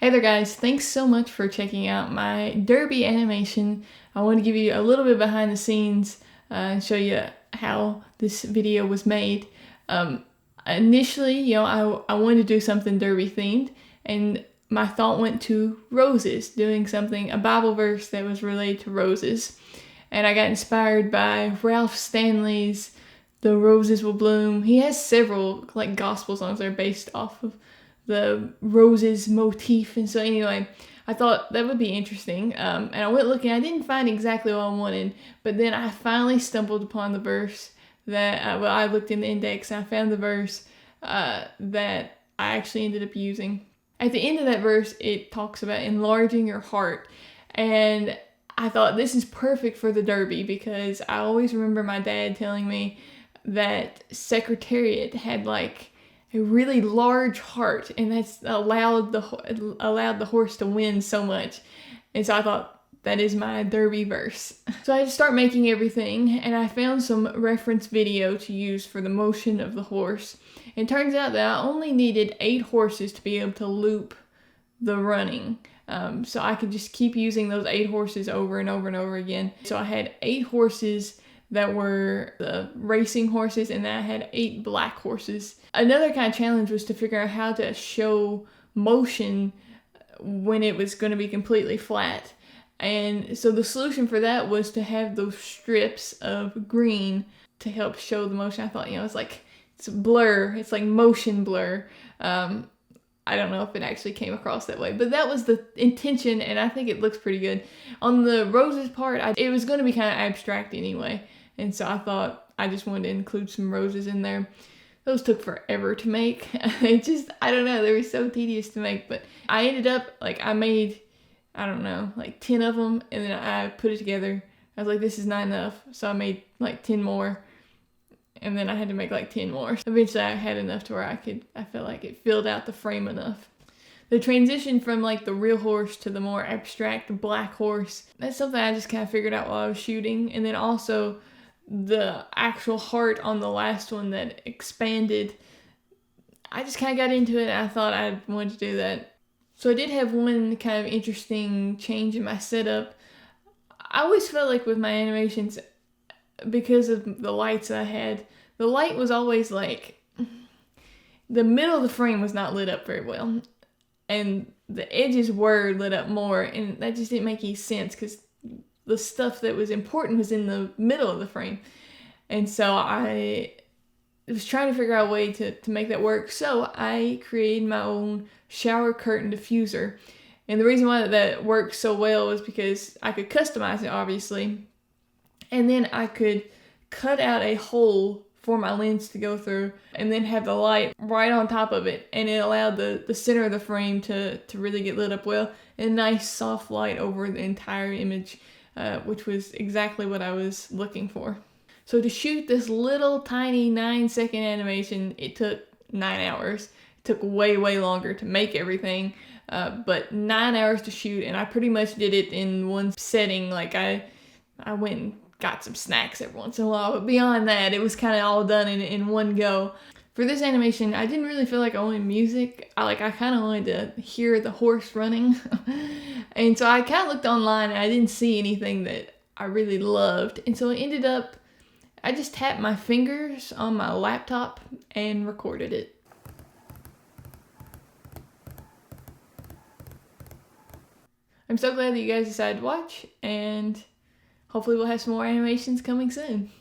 Hey there guys, thanks so much for checking out my Derby animation. I want to give you a little bit behind the scenes and show you how this video was made. Initially, I wanted to do something Derby themed, and my thought went to roses, doing something, a Bible verse that was related to roses. And I got inspired by Ralph Stanley's The Roses Will Bloom. He has several like gospel songs that are based off of the roses motif, and so anyway, I thought that would be interesting, and I went looking. I didn't find exactly what I wanted, but then I finally stumbled upon the verse that I looked in the index and I found the verse that I actually ended up using. At the end of that verse, it talks about enlarging your heart, and I thought this is perfect for the Derby because I always remember my dad telling me that Secretariat had like a really large heart, and that's allowed the horse to win so much. And so I thought that is my Derby verse. So I just start making everything, and I found some reference video to use for the motion of the horse. It turns out that I only needed 8 horses to be able to loop the running. So I could just keep using those 8 horses over and over and over again. So I had 8 horses that were the racing horses, and then I had 8 black horses. Another kind of challenge was to figure out how to show motion when it was going to be completely flat. And so the solution for that was to have those strips of green to help show the motion. I thought, it's a blur, it's like motion blur. I don't know if it actually came across that way, but that was the intention, and I think it looks pretty good. On the roses part, it was going to be kind of abstract anyway, and so I thought I just wanted to include some roses in there. Those took forever to make. I don't know, they were so tedious to make, but I ended up, I made, 10 of them, and then I put it together. I was like, this is not enough, so I made 10 more, and then I had to make 10 more. Eventually I had enough to where I felt like it filled out the frame enough. The transition from the real horse to the more abstract black horse, that's something I just kind of figured out while I was shooting. And then also the actual heart on the last one that expanded, I just kind of got into it and I thought I wanted to do that. So I did have one kind of interesting change in my setup. I always felt like with my animations, because of the lights I had, the light was always the middle of the frame was not lit up very well, and the edges were lit up more, and that just didn't make any sense because the stuff that was important was in the middle of the frame. And so I was trying to figure out a way to make that work, so I created my own shower curtain diffuser. And the reason why that worked so well was because I could customize it, obviously, and then I could cut out a hole for my lens to go through and then have the light right on top of it, and it allowed the center of the frame to really get lit up well, and a nice soft light over the entire image, which was exactly what I was looking for. So to shoot this little tiny 9-second animation, it took 9 hours. It took way longer to make everything, but 9 hours to shoot, and I pretty much did it in one setting. I went and got some snacks every once in a while, but beyond that, it was kind of all done in one go. For this animation, I didn't really feel like I wanted music. I kind of wanted to hear the horse running. And so I kind of looked online and I didn't see anything that I really loved. And so I just tapped my fingers on my laptop and recorded it. I'm so glad that you guys decided to watch, and hopefully we'll have some more animations coming soon.